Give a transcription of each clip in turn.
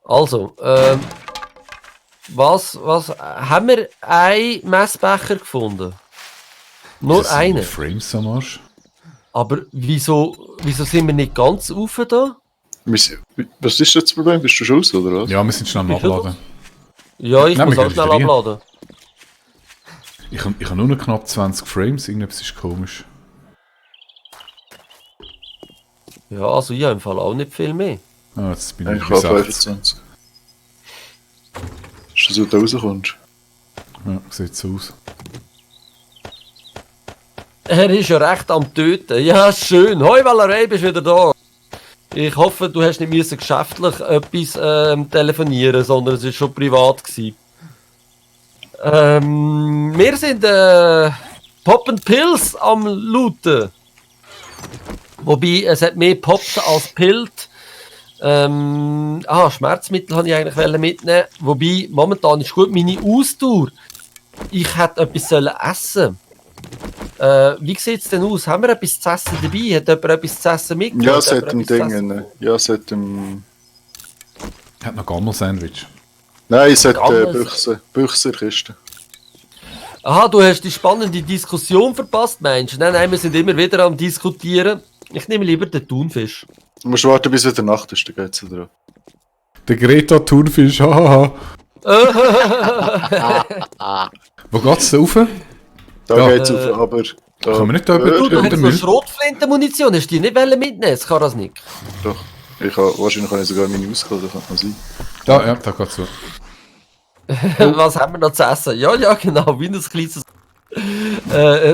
Also, was haben wir einen Messbecher gefunden? Nur einen. Frames am Arsch. Aber wieso sind wir nicht ganz rauf da? Was ist jetzt das Problem? Bist du schon raus, oder was? Ja, wir sind schnell am Bist du Abladen. Ja, ich Nein, muss wir auch gehen schnell rein. abladen. Ich habe nur noch knapp 20 Frames, irgendetwas ist komisch. Ja, also ich habe im Fall auch nicht viel mehr. Ah, jetzt bin ich Ich bei habe 60. 25. Ist das, wo du rauskommst? Ja, sieht so aus. Er ist ja recht am Töten. Ja, schön. Hoi Valerie, bist wieder da. Ich hoffe, du hast nicht müssen geschäftlich etwas telefonieren, sondern es war schon privat gewesen. Wir sind Pop and Pills am looten. Wobei, es hat mehr poppt als Pilt. Schmerzmittel wollte ich eigentlich mitnehmen. Wobei, momentan ist gut meine Ausdauer. Ich hätte etwas essen sollen. Wie sieht es denn aus? Haben wir etwas zu essen dabei? Hat jemand etwas zu essen mitgenommen? Ja, seit dem Ding. Ja, seit dem. Hat noch Gammel-Sandwich. Nein, seit Gammes. Büchserkiste. Aha, du hast die spannende Diskussion verpasst, meinst du? Nein, wir sind immer wieder am Diskutieren. Ich nehme lieber den Thunfisch. Du musst warten, bis wieder Nacht ist, dann geht's wieder ab. Der Greta Thunfisch, hahaha. Wo geht's da rauf? Da Ja. geht's auf, aber. Da, Können wir nicht da Du über hast den noch Müll? Schrotflintenmunition, hast du die nicht mitnehmen? Das kann das nicht. Doch. Wahrscheinlich kann ich sogar meine ausgeholt, das kann man sein. Ja, da geht's so. Was haben wir noch zu essen? Ja, genau, wie ein kleines...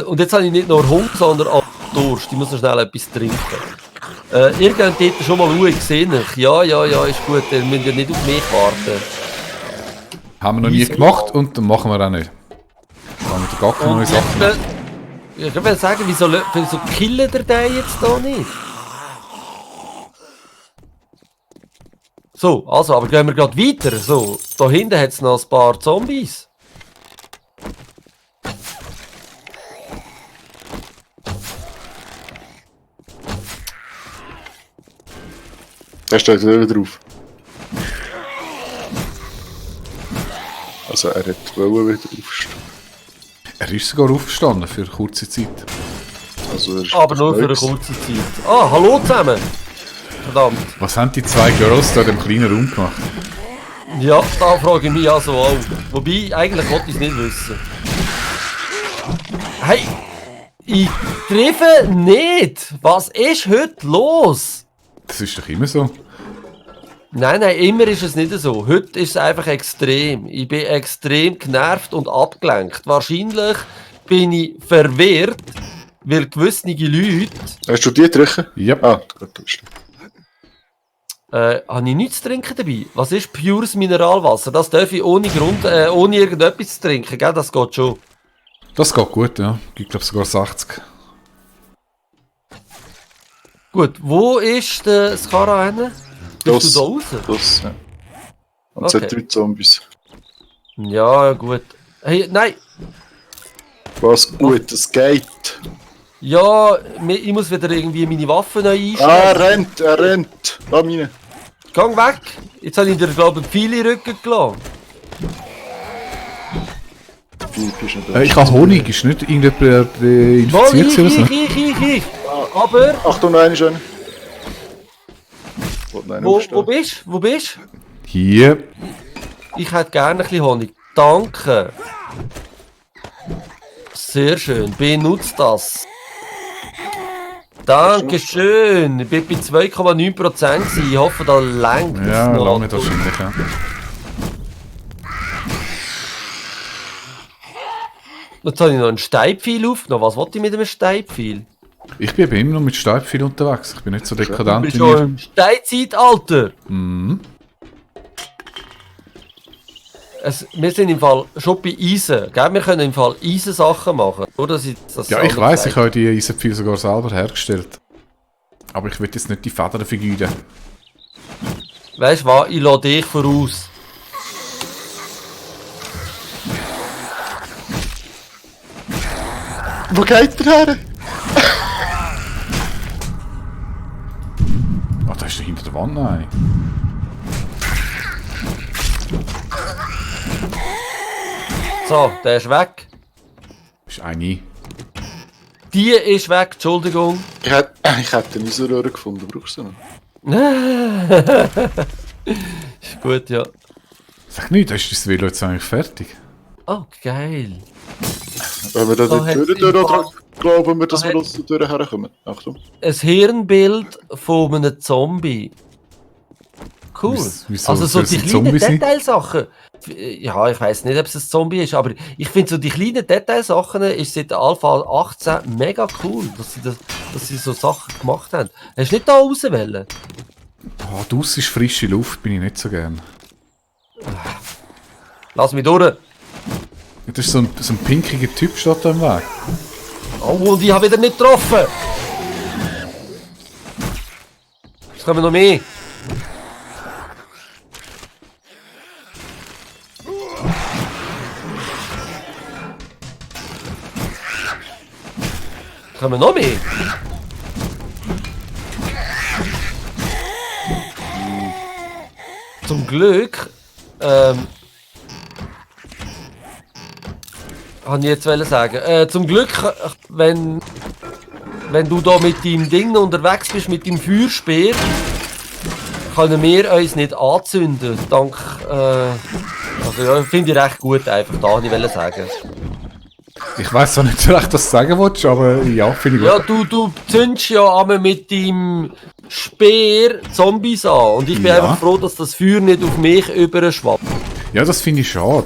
und jetzt habe ich nicht nur Hunger, sondern auch Durst. Ich muss noch schnell etwas trinken. Ihr könnt dort schon mal schauen, ich sehe euch. Ja, ist gut, ihr müsst ja nicht auf mich warten. Haben wir noch nie gemacht und dann machen wir auch nicht. Da haben wir gar keine neue Und Sachen. jetzt, ich will sagen, wieso killen ihr den jetzt da nicht? So, also, aber gehen wir gerade weiter. So, da hinten hat es noch ein paar Zombies. Der steht wieder drauf. Also, er hat wollen wieder aufstehen. Er ist sogar aufgestanden für eine kurze Zeit. Also, er ist Aber nur für eine kurze Zeit. Ah, hallo zusammen. Verdammt. Was haben die zwei Girls da in dem kleinen Raum gemacht? Ja, da frage ich mich also auch. Wobei, eigentlich wollte ich es nicht wissen. Hey, ich treffe nicht. Was ist heute los? Das ist doch immer so. Nein, immer ist es nicht so. Heute ist es einfach extrem. Ich bin extrem genervt und abgelenkt. Wahrscheinlich bin ich verwirrt, weil gewisse Leute... Hast du die getrunken? Ja. Ah, gut, du bist. habe ich nichts zu trinken dabei? Was ist pures Mineralwasser? Das darf ich ohne Grund, ohne irgendetwas zu trinken, gell? Das geht schon. Das geht gut, ja. Ich glaube sogar 60. Gut, wo ist der Skara hin? Bist du da raus? Das, ja. Und es Okay. hat 3 Zombies. Ja, gut. Hey, nein! Was gut, es geht. Ja, ich muss wieder irgendwie meine Waffen neu einstellen. Er rennt. Lass mich rein. Gang weg! Jetzt habe ich dir, glaube ich, viele Rücken gelassen. Philipp ist nicht da. Ich habe Honig, ist nicht irgendjemand Mal, infiziert oder so? ich. Aber, Achtung, noch einer ist einer. Wollte noch einen wo aufstehen. bist du? Hier. Ich hätte gerne ein bisschen Honig. Danke. Sehr schön. Benutzt das. Dankeschön. Ich bin bei 2,9%. Ich hoffe, da lenkt Ja, es noch. lange wahrscheinlich, ja. Jetzt habe ich noch einen Steinpfeil aufgenommen. Was wollte ich mit einem Steinpfeil? Ich bin eben immer noch mit Steibpfeil unterwegs. Ich bin nicht so dekadent Bist wie du ihr. im Steinzeitalter? Mhm. Wir sind im Fall schon bei Eisen. Gell? Wir können im Fall Eisensachen machen. Nur, dass ich das Ja, ich selber weiss, sage. ich habe die Eisenpfeile sogar selber hergestellt. Aber ich will jetzt nicht die Federn vergeuden. Weißt du was? Ich lasse dich voraus. Wo geht der her? Ah, da ist der hinter der Wand, nein. So, der ist weg. Ist eine. Die ist weg, Entschuldigung. Ich hätte den Isoleur gefunden, brauchst du noch? Ist gut, ja. Sag nicht, ist das Velo jetzt eigentlich fertig? Oh, geil. Wenn wir da Da die hat's Tür im durch, Fall- glauben wir, dass Da wir hat- aus der Tür herkommen. Achtung. Ein Hirnbild von einem Zombie. Cool. Wieso Also so soll es die ein kleinen Zombie sein? Detailsachen. Ja, ich weiss nicht, ob es ein Zombie ist, aber ich finde so die kleinen Detailsachen ist seit der Alpha 18 mega cool, dass sie so Sachen gemacht haben. Hast du nicht da rauswählen? Ah, draussen ist frische Luft, bin ich nicht so gern. Lass mich durch. Das ist so ein pinkiger Typ steht da im Weg. Oh, und ich habe wieder nicht getroffen. Es kommen noch mehr. Es kommen noch mehr. Zum Glück, habe ich jetzt sagen. Zum Glück, wenn du da mit deinem Ding unterwegs bist, mit deinem Feuerspeer, können wir uns nicht anzünden. Dank, also ja, finde ich recht gut einfach, da wollte ich sagen. Ich weiss auch nicht so recht, was du sagen willst, aber ja, finde ich Ja, gut. du zündest ja einmal mit deinem Speer Zombies an. Und ich bin Ja. einfach froh, dass das Feuer nicht auf mich überschwappt. Ja, das finde ich schade.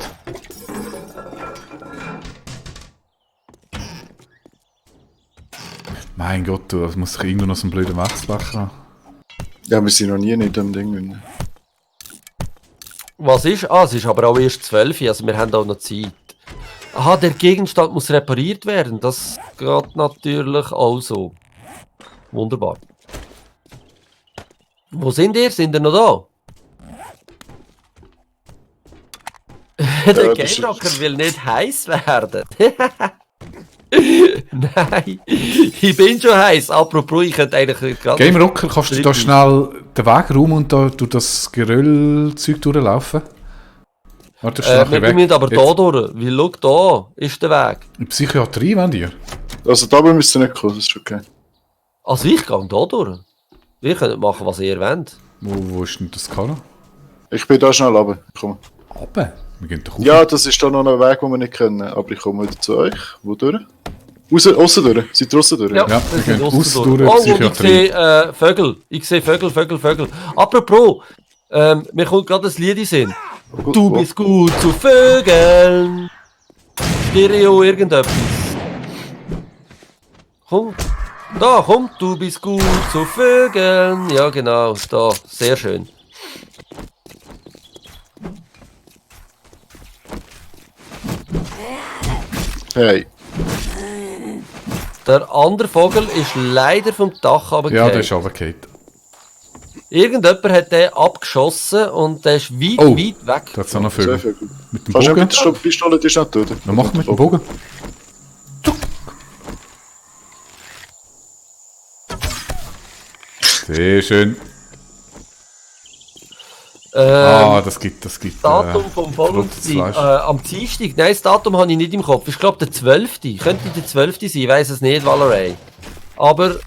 Mein Gott, du, das muss ich irgendwo noch so einen blöden Wechselbecher haben. Ja, wir sind noch nie in dem Ding drin. Was ist? Ah, es ist aber auch erst 12, also wir haben auch noch Zeit. Aha, der Gegenstand muss repariert werden. Das geht natürlich auch so. Wunderbar. Wo sind ihr? Sind ihr noch da? Der das ist- Game Rocker will nicht heiß werden. Nein, ich bin schon heiß. Apropos, ich könnte eigentlich gerade... Game Rocker, kannst du da schnell den Weg rum und da durch das Geröllzeug durchlaufen? Warte, wir müssen aber da durch. Weil schau, da ist der Weg. In Psychiatrie, wenn ihr? Also da müsst ihr nicht kommen, das ist okay. Also ich gehe da durch. Ihr könnt machen, was ihr wollt. Wo ist denn das Karo? Ich bin da schnell runter. Komm. Runter? Wir gehen doch hoch. Ja, das ist da noch ein Weg, den wir nicht kennen. Aber ich komme wieder zu euch. Wo durch? Aussen durch. Seid ihr aussen durch? Ja, wir wir sind gehen aussen aussen durch. durch, Oh, und ich Psychiatrie. sehe Vögel. Ich sehe Vögel. Apropos, mir kommt gerade ein Lied in den Sinn. Gut, Du bist gut zu Vögeln. Stereo irgendetwas. Komm. Da, komm, du bist gut zu Vögeln. Ja, genau, da, sehr schön. Hey. Der andere Vogel ist leider vom Dach Ja, runtergefallen. der ist runtergefallen. Irgendjemand hat den abgeschossen und der ist weit, Oh. weit weg. Da hat es auch noch Zwei Vögel. Vögel. Mit dem Kannst du Bogen? mit der Pistole die schnell töten? Was machen wir mit dem Bogen? Sehr schön. Das gibt. Das Datum vom Folgenden Fleisch. am Dienstag, nein, das Datum habe ich nicht im Kopf. Ich glaube der 12. Könnte der 12. sein, ich weiß es nicht, Valeray. Aber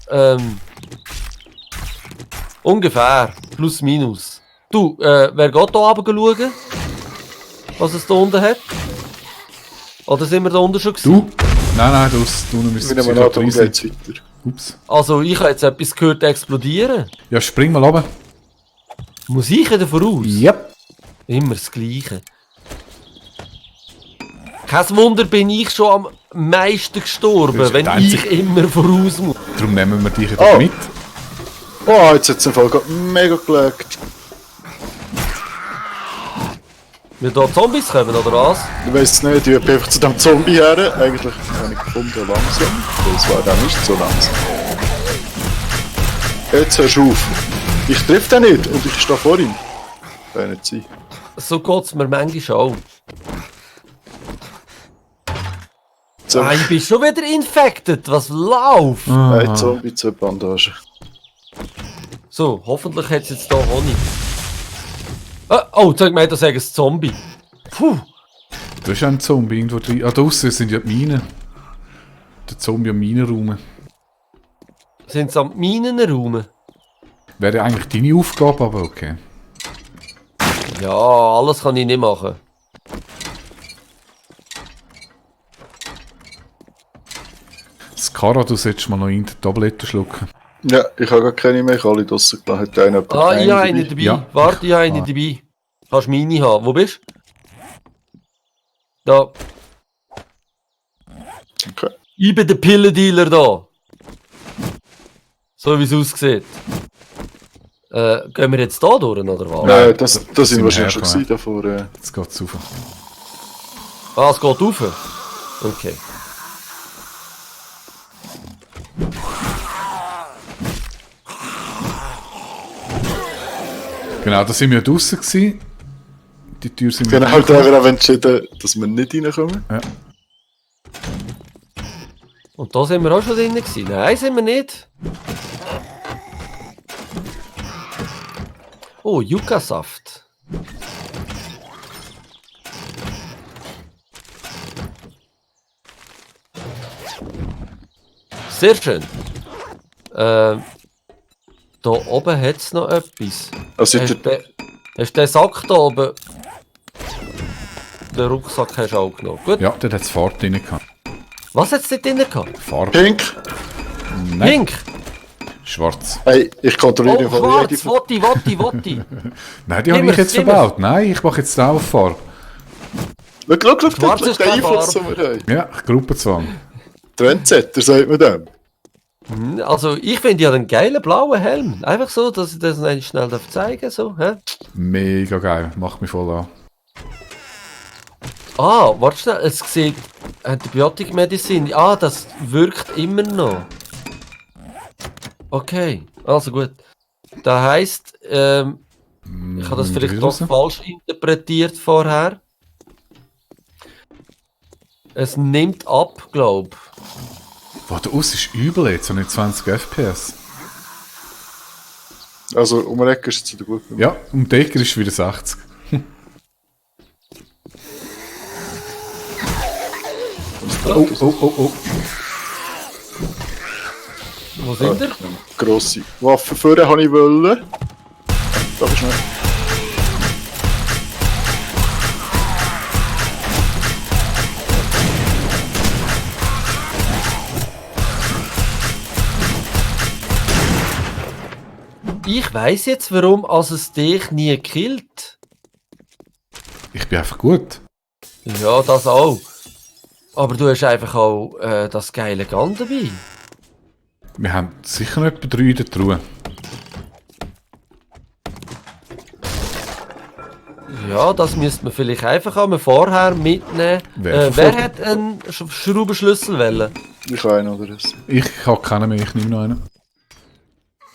ungefähr, plus minus. Du, wer geht da runter schauen? Was es da unten hat? Oder sind wir da unten schon gewesen? Du? Nein, du müsst Wir nehmen an, darum Psychiatrie geht's sein. weiter. Ups. Also ich habe jetzt etwas gehört explodieren. Ja, spring mal runter. Muss ich wieder voraus? Yep. Immer das Gleiche. Kein Wunder bin ich schon am meisten gestorben, Das ist wenn der ich einzige- immer voraus muss. Darum nehmen wir dich Oh. mit. Oh, jetzt hat es im Fall gerade mega gelegt. Wir da Zombies kommen, oder was? Ich weiss es nicht, ich bin einfach zu dem Zombie her. Eigentlich habe ich gefunden, langsam. Das war dann nicht so langsam. Jetzt hörst du auf. Ich triff den nicht und ich stehe vor ihm. Kann nicht sein. So geht's mir manchmal auch. So, Ah, ich bin schon wieder infected, was läuft? ein Zombie, 2 Bandagen. So, hoffentlich hat es jetzt hier Honig. Oh, sag mir, das ist ein Zombie. Puh. Da ist ein Zombie irgendwo drin. Ah, da draussen sind ja die Minen. Der Zombie am Minenraum. Sind sie am Minenraum? Wäre eigentlich deine Aufgabe, aber okay. Ja, alles kann ich nicht machen. Skara, du solltest mal noch in die Tabletten schlucken. Ja, ich habe gar keine mehr, ich habe alle draussen gelassen. Hat einer jemand Ah, ich habe eine einen dabei. Ja. Warte, ich habe einen dabei. Kannst meine haben. Wo bist du? Da. Okay. Ich bin der Pillendealer da. So wie es aussieht. Gehen wir jetzt da durch, oder was? Nein, das das sind sind wahrscheinlich schon hergekommen. gewesen davor. Jetzt geht's rauf. Ah, es geht rauf. Okay. Genau, da sind wir draussen gewesen. Die Tür sind Wir haben halt einfach entschieden, dass wir nicht reinkommen. Ja. Und da sind wir auch schon drin gewesen. Nein, sind wir nicht. Oh, Yucca-Saft. Sehr schön. Da oben hat es noch etwas. Also, Hast du den Sack da oben? Den Rucksack hast du auch genommen. Gut. Ja, dort hat es Farbe drin gehabt. Was hat es dort drin gehabt? Farbe? Pink! Nein, Pink! schwarz. Hey, ich kontrolliere Oh, im Fall jede schwarz! Wotti! Nein, die habe ich jetzt verbaut. Nein, ich mache jetzt auch auf Farbe. Schau, Schwarz ist den keine Einfluss, Farbe. den wir haben. Ja, Gruppenzwang. Trendsetter, sagt man dem. Also, ich finde ja einen geilen blauen Helm. Einfach so, dass ich das noch schnell zeigen darf. So, hä? Mega geil, macht mich voll an. Ah, warte schnell, es sieht Antibiotikmedizin. Ah, das wirkt immer noch. Okay, also gut. Das heisst, ich habe das vielleicht doch falsch interpretiert vorher. Es nimmt ab, glaube ich. Boah, der Aus ist übel jetzt, und nicht 20 FPS. Also, um eine Ecke ist es wieder gut. Ja, um die Ecke ist wieder 60. Oh. Wo sind wir? Grosse Waffe vorne habe ich wollen. Da ist nicht. Ich weiss jetzt, warum also es dich nie killt. Ich bin einfach gut. Ja, das auch. Aber du hast einfach auch das geile Gun dabei. Wir haben sicher noch etwa 3 in der Truhe. Ja, das müsste man vielleicht einfach einmal vorher mitnehmen. Wer hat einen Schraubenschlüssel wollen? Ich habe einen oder das. Ich habe keinen mehr, ich nehme noch einen.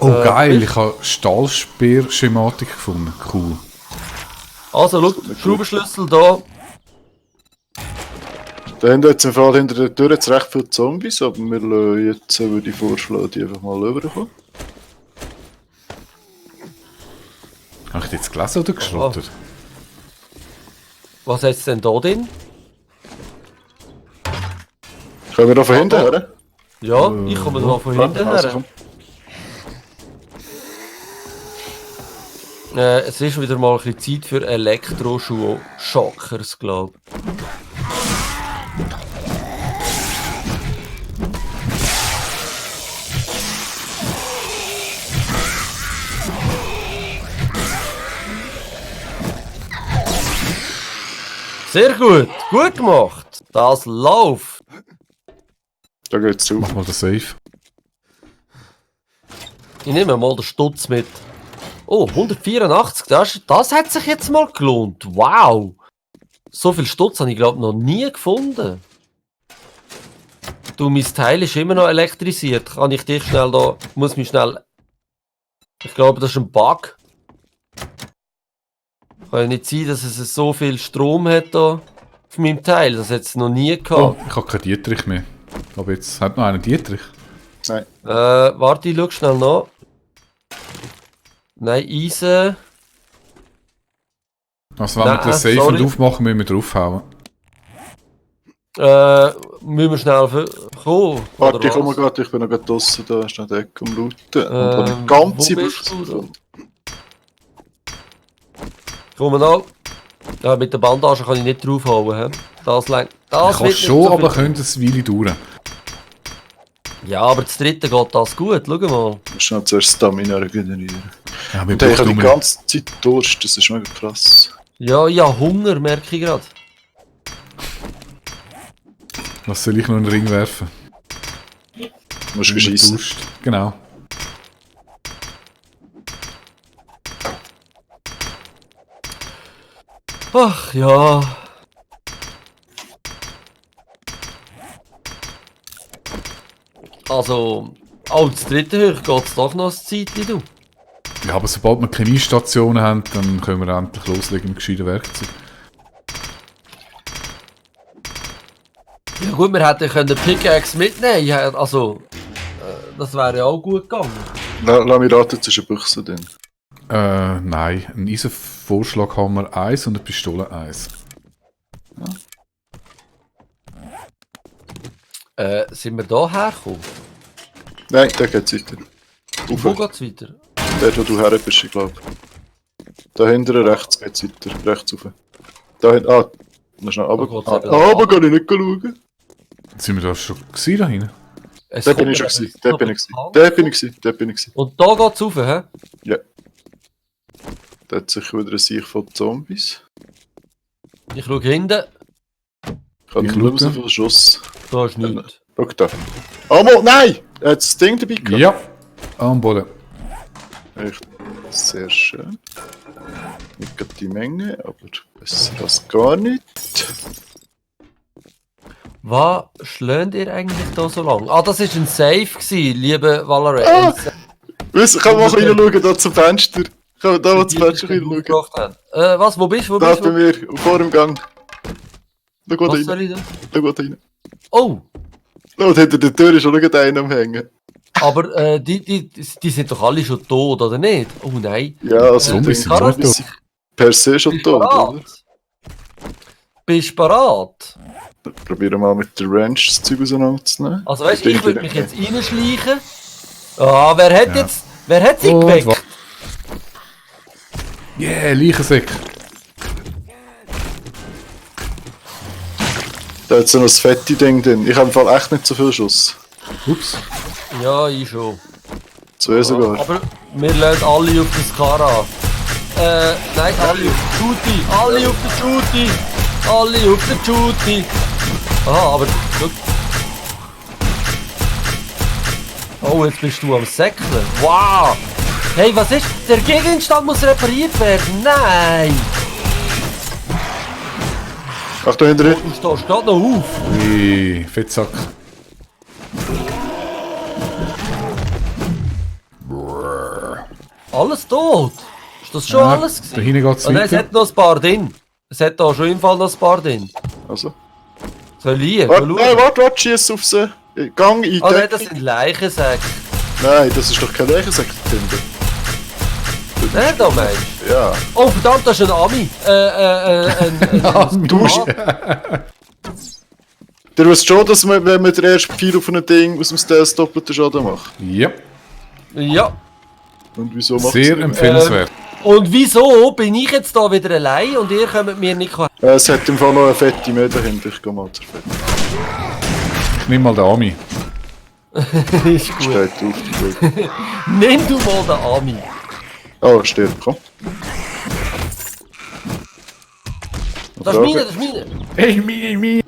Oh geil, ich habe Stahlspeer-Schematik gefunden. Cool. Also, schau, Schraubenschlüssel da. Da haben jetzt im Fall hinter der Tür jetzt recht viele Zombies, aber wir lassen jetzt, würde ich vorschlagen, die einfach mal rüberkommen. Habe ich die jetzt gelesen oder geschrottet? Was hat es denn da drin? Können wir da von hinten her? Ja, ich komme da von hinten Also, her. komm. Es ist wieder mal ein bisschen Zeit für Elektroschockers, glaube ich. Sehr gut, gut gemacht. Das läuft. Da geht's zu. Mach mal den Safe. Ich nehme mal den Stutz mit. Oh, 184, das hat sich jetzt mal gelohnt. Wow. So viel Stutz habe ich glaube noch nie gefunden. Du, mein Teil ist immer noch elektrisiert. Kann ich dich schnell da... Muss mich schnell... Ich glaube, das ist ein Bug. Kann ja nicht sein, dass es so viel Strom hat da auf meinem Teil. Das hat es noch nie Oh, gehabt. ich habe keinen Dietrich mehr. Aber jetzt hat noch einen Dietrich. Nein. Warte, ich schau schnell nach. Nein, Eisen. Also wenn wir Nein, das Safe sorry. und aufmachen, müssen wir draufhauen. Müssen wir schnell kommen? Warte, ich oder komme was? gerade, ich bin noch gerade draussen, da ist noch der Ecke am Looten. Und habe eine Wo ganze bist Büchse du da? gefunden. Komm da. Ja, mit der Bandage kann ich nicht draufhauen. He? Das lenkt. Das Ich kann wird nicht schon, so aber viel. könnte es eine Weile dauern. Ja, aber das dritte geht das gut. Schau mal. Ich muss schnell zuerst Stamina regenerieren. Ja, wir Und ich habe die brauchen ganze Zeit Durst, das ist mega krass. Ja, Hunger merke ich gerade. Was soll ich noch in den Ring werfen? Du musst Mit schiessen. Durst. Genau. Ach ja. Also, als dritte Höch geht es doch noch ein Zeitchen, du. Ja, aber sobald wir Chemiestationen haben, dann können wir endlich loslegen mit gescheiten Werkzeug. Ja gut, wir hätten können Pickaxe mitnehmen. Ja, also, das wäre ja auch gut gegangen. Lass mich raten, jetzt ist eine Büchse drin. Nein. Ein Eisenvorschlaghammer 1 und eine Pistole 1. Sind wir da hergekommen? Nein, der geht weiter. Wo Rauf. geht's weiter? Dort, wo du her bist, ich glaube. Da hinten rechts geht's weiter. Rechts rauf. Da hinten. Ah, noch schnell runter. geht's Ah, eben. aber kann ich nicht schauen. Sind wir da schon gewesen, da hinten? Es Dort bin kommt ich schon mir gewesen. etwas Dort bin ich gewesen. bekannt Dort bin ich gewesen. Dort bin ich gewesen. Und da geht's rauf, hä? Ja. Da hat sich wieder ein Sieg von Zombies. Ich schaue hinten, Ich habe Ich nur so schaue. viel Schuss. da ist nichts. Schau da. Oh, nein! Er hat das Ding dabei gehabt. Ja. Am Boden. Echt sehr schön. Nicht gerade die Menge, aber besser als gar nicht. Was schlägt ihr eigentlich da so lang? Ah, das war ein Safe gewesen, liebe Valorant. Ah! Weißt du, ich kann mal reinschauen, da zum Fenster. Ich kann da mal zum Fenster reinschauen. Was, wo bist du? Wo Da bist bei du? mir, vor dem Gang. Schau da Was rein. soll ich denn? Schau da rein. Oh, Und hinter der Tür ist auch noch einer am Hängen. aber die sind doch alle schon tot, oder nicht? Oh nein. Ja, also Zombies die sind schon Zombies sind per se schon Bist du tot, oder? parat? Bist du parat? Probieren mal mit der Ranch das Zeug auseinanderzunehmen. Also weißt du, Ich ich würde denke, mich jetzt reinschleichen. Ah, wer hat sie Und geweckt? wa- Yeah, Leichensäck. Da hat so noch das fette Ding drin. Ich habe im Fall echt nicht so viel Schuss. Ups. Ja, ich schon. Zwei sogar. Aber wir lassen alle auf das Kara. Nein, alle auf den Shooty. Alle auf den Shooty. Alle auf den Shooty. Aha, aber schau. Oh, jetzt bist du am Säckeln. Wow! Hey, was ist? Der Gegenstand muss repariert werden. Nein! Achtung, hinter dir. Du stehst gerade noch auf. Ui, Fettsack. Alles tot. Ist das schon Ja, alles da gewesen? hinten geht's Oh nein, es weiter. hat noch ein paar drin. Es hat da schon im Fall noch ein paar drin. Also. Soll ich? Warte, Mal nein, schauen. warte, schieß auf sie. Gang in Ah die nein, das Decke. sind Leichensäcke. Nein, das ist doch kein Leichensack drin. Nein, da meinst du? Ja. Oh verdammt, das ist ein Ami. Du musst... Du weißt schon, dass man, wenn man den ersten Pfeil auf ein Ding aus dem Stealth doppelten Schaden macht. Ja, Ja. Und wieso macht sehr empfehlenswert. Und wieso bin ich jetzt da wieder allein und ihr könnt mir nicht kommen? Es hat im Fall noch eine fette mehr dahinter. Ich geh mal zur Fette. Ich nehme mal den Ami. Ist gut. Steht auf. Nimm du mal den Ami. Oh, steht, komm. Das ist meine, das ist meine. Hey, mi.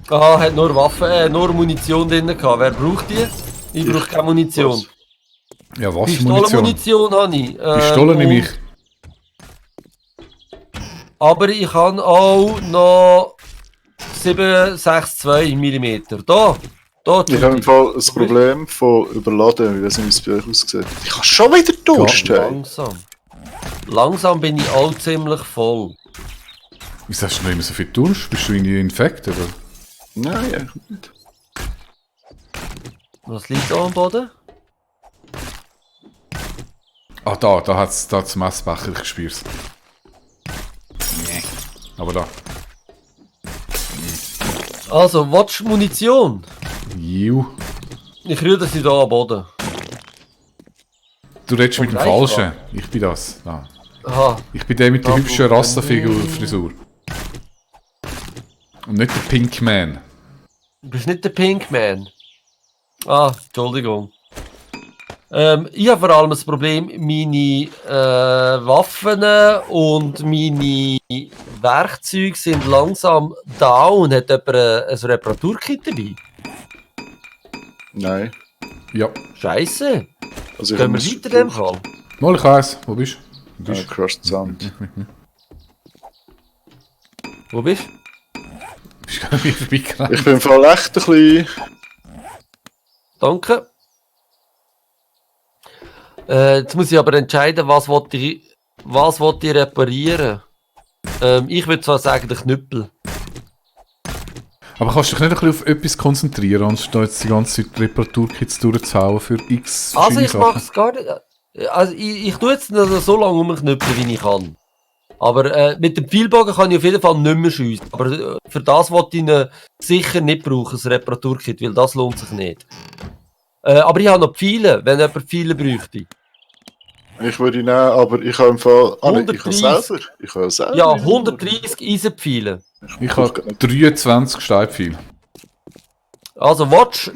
Ah, hat nur Waffen, nur Munition drin gehabt. Wer braucht die? Ich brauche keine Munition. Was? Ja, was für Munition? Pistolenmunition habe ich. Pistole nehme ich. Aber ich habe auch noch 7,62 mm. Da. Ich habe im Fall ein Problem von Überladen. Ich weiß nicht, wie es bei euch aussieht. Ich habe schon wieder Durst. Hey. Langsam. Langsam bin ich auch ziemlich voll. Wieso hast du noch immer so viel Durst? Bist du irgendwie infekt, oder? Nein, eigentlich nicht. Was liegt da am Boden? Ah, da hat's Messbecher, ich spür's. Aber da. Also, willst du Munition? Jiu. Ich rühre sie hier am Boden. Du redest mit dem gleich Falschen. Ich bin das. Da. Aha. Ich bin der mit der Da hübschen braucht man Rasterfigur-Frisur. Und nicht der Pink Man. Du bist nicht der Pinkman. Ah, Entschuldigung. Ich habe vor allem das Problem, meine Waffen und meine Werkzeuge sind langsam down. Hat jemand ein Reparaturkit dabei? Nein. Ja. Also Scheiße. ich Gehen habe wir weiter in dem Fall? Mal, ich weiss. Wo bist du? Crushed Sand. Wo bist du? Bist du wieder vorbeigerannt? Ich bin im Fall echt ein bisschen... Danke. Jetzt muss ich aber entscheiden, was wollt ihr reparieren? Ich würde zwar sagen, den Knüppel. Aber kannst du dich nicht ein bisschen auf etwas konzentrieren, anstatt jetzt die ganze Zeit Reparaturkits durchzuhauen für x Also ich verschiedene mache es gar nicht. Also ich tue jetzt noch so lange rumknüppeln, wie ich kann. Aber mit dem Pfeilbogen kann ich auf jeden Fall nicht mehr schiessen. Aber für das wollte ich ihn sicher nicht brauchen, das Reparaturkit, weil das lohnt sich nicht. Aber ich habe noch Pfeile, wenn jemand Pfeile bräuchte. Ich würde ihn nehmen, aber ich habe im Fall... Ah, nein, ich habe 130. selber. Ich habe selber. Ja, 130 Eisenpfeile. Ich habe 23 Steinpfeile. Also, watch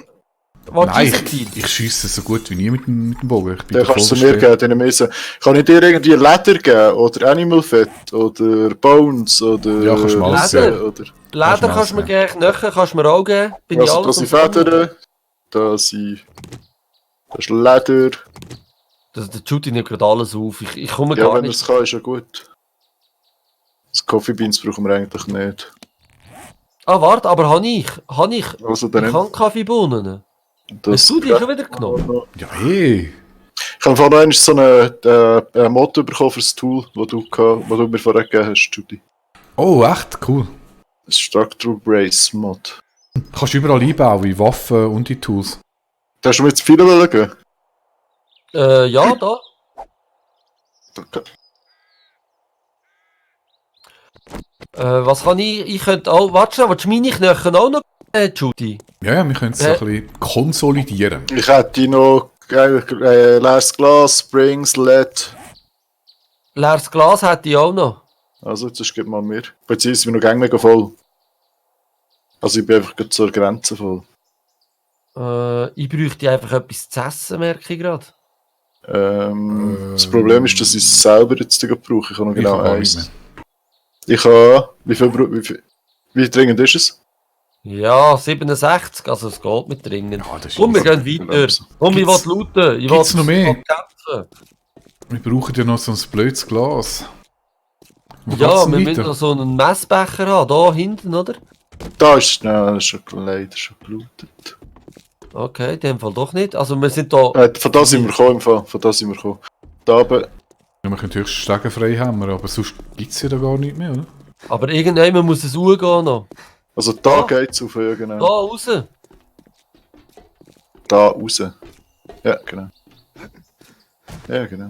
Nein, Eisenpfeile. ich schiesse so gut wie nie mit dem Bogen. Ich bin Den der kannst du mir Vollbesteller. geben, den Messer. Kann ich dir irgendwie Leder geben? Oder Animal Fett? Oder Bones? Oder... Ja, kannst du mal alles Leder. geben. Oder... Leder kannst du mir geben, Knochen kannst du mir auch geben. Bin ich Also, alles da sind Federn. Da sind... Das ist Leder. Das Judy nimmt gerade alles auf. Ich komme Ja, gar wenn er nicht. es kann, ist ja gut. Das Coffee Beans brauchen wir eigentlich nicht. Ah, warte, aber habe ich. Also Ich dann kann Kaffeebohnen. Hast du die schon wieder genommen? Ja, hey. Ich habe vorhin so eine Motto bekommen für das Tool, das du mir vorher gegeben hast, Judy. Oh, echt? Cool. Das Structural Brace Mod. Kannst du überall einbauen, wie Waffen und die Tools. Da hast du mir jetzt viele geben? Ja, da. Was kann ich? Ich könnte auch. Warte schon, willst du meine Knochen auch noch, Judy? Ja, wir können es so ein bisschen konsolidieren. Ich hätte noch leeres Glas, Springs, LED. Leeres Glas hätte ich auch noch. Also, jetzt gib mal mir. Beziehungsweise ich bin noch gang mega voll. Also, ich bin einfach gerade zur Grenze voll. Ich bräuchte einfach etwas zu essen, merke ich gerade. Das Problem ist, dass ich es selber jetzt brauche. Ich habe noch genau habe auch nicht eins. Ich habe... Wie dringend ist es? Ja, 67, also es geht mit dringend. Ja, das ist Komm, wir easy. gehen weiter. Komm, ich Gibt's- will looten. Ich gibt's will noch mehr? kämpfen. Wir brauchen ja noch so ein blödes Glas. Wo Ja, geht's wir denn müssen weiter? noch so einen Messbecher haben, da hinten, oder? Da ist... Nein, das ist schon leider schon blutet. Okay, in dem Fall doch nicht. Also wir sind da... Von da sind wir gekommen im Fall. Von da sind wir gekommen. Da oben... Ja, wir können höchstens Stegen frei haben, aber sonst gibt es ja da gar nicht mehr, oder? Aber irgendjemand muss es hochgehen noch. Also da Da. geht's auf, ja Da genau. raus. Da raus. Ja, genau. Ja, genau.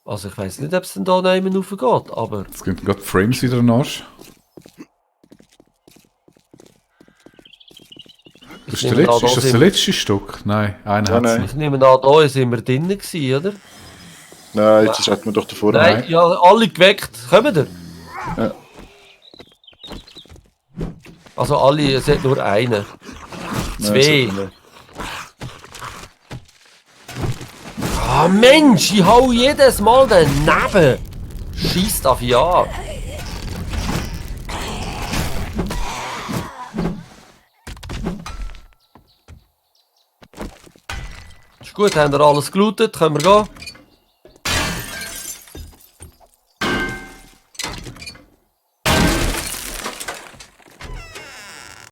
Also ich weiss nicht, ob es denn da jemand raufgeht, aber... Jetzt gehen gerade die Frames wieder in den Arsch. Das ist, Ich der nehme an, letzte, da ist das sind der wir- letzte Stock? Nein, einen Ja, hat es nein. noch. Ich nehme an, da sind wir drinnen gewesen, oder? Nein, jetzt hätten wir doch davor. Nein, ja, alle geweckt. Kommen ihr? Ja. Also alle, es hat nur einen. Zwei. Ah Mensch, ich hau jedes Mal daneben. Schießt auf ja. Ist gut, haben wir alles gelootet, können wir gehen?